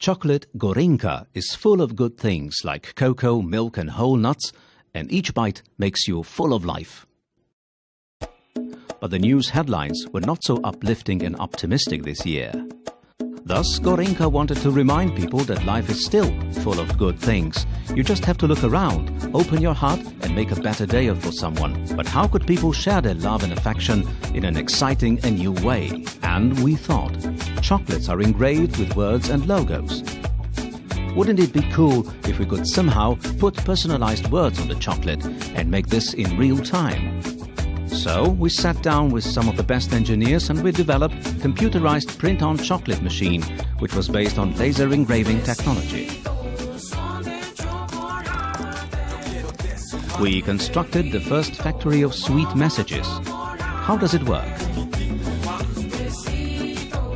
Chocolate Gorenjka is full of good things like cocoa, milk and whole nuts, and each bite makes you full of life. But the news headlines were not so uplifting and optimistic this year. Thus, Gorenjka wanted to remind people that life is still full of good things. You just have to look around, open your heart and make a better day for someone. But how could people share their love and affection in an exciting and new way? And we thought, chocolates are engraved with words and logos. Wouldn't it be cool if we could somehow put personalized words on the chocolate and make this in real time? So we sat down with some of the best engineers and we developed a computerized print-on chocolate machine, which was based on laser engraving technology. We constructed the first factory of sweet messages. How does it work?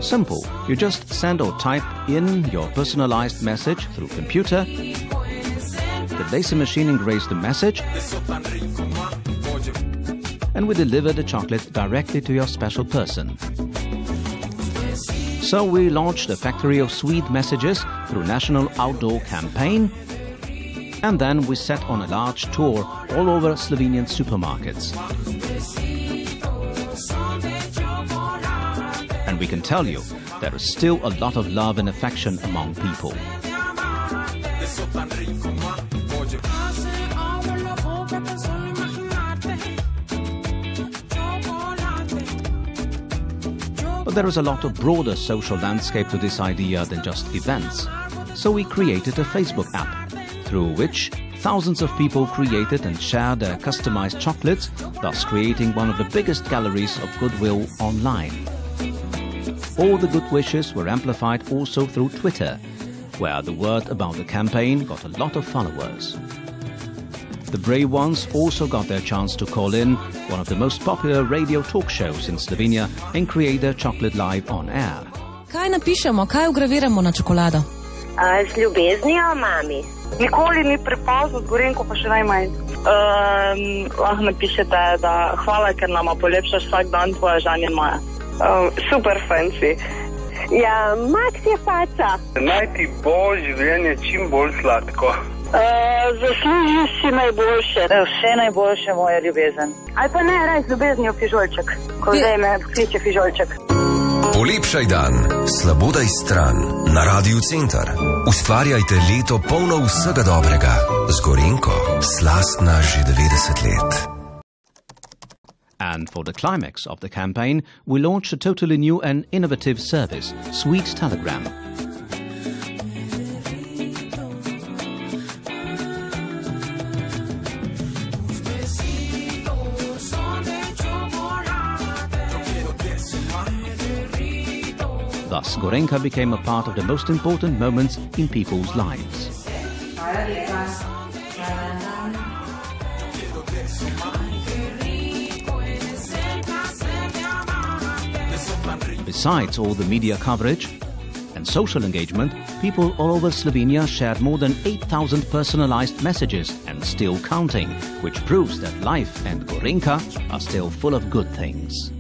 Simple. You just send or type in your personalized message through computer. The laser machine engraves the message, and we deliver the chocolate directly to your special person. So we launched a factory of sweet messages through national outdoor campaign, and then we set on a large tour all over Slovenian supermarkets. And we can tell you, there is still a lot of love and affection among people. But there is a lot of broader social landscape to this idea than just events. So we created a Facebook app, through which thousands of people created and shared their customized chocolates, thus creating one of the biggest galleries of goodwill online. All the good wishes were amplified also through Twitter, where the word about the campaign got a lot of followers. The brave ones also got their chance to call in one of the most popular radio talk shows in Slovenia and create their chocolate live on air. Kaj napišemo, kaj vgraviramo na čokolado? Z ljubeznijo, mami. Nikoli ni prepozno, z Gorenjko pa še najmanj. Lahko napišete, da hvala, ker nama polepšaš vsak dan, tvoja Žanja in moja. Super fancy. Ja, Max je faca. Naj ti bo življenje čim bolj sladko. Zaslužiš si najboljše. Vse najboljše, moja ljubezen. Ali pa ne, raj z ljubeznijo fižolček, ko zdaj me kliče fižolček. Polepšaj dan, slabodaj stran, na Radiu Center. Ustvarjajte leto polno vsega dobrega. Z Gorenjko, slastna že 90 let. And for the climax of the campaign, we launched a totally new and innovative service, Sweet Telegram. Thus, Gorenjka became a part of the most important moments in people's lives. Besides all the media coverage and social engagement, people all over Slovenia shared more than 8,000 personalized messages and still counting, which proves that life and Gorenjka are still full of good things.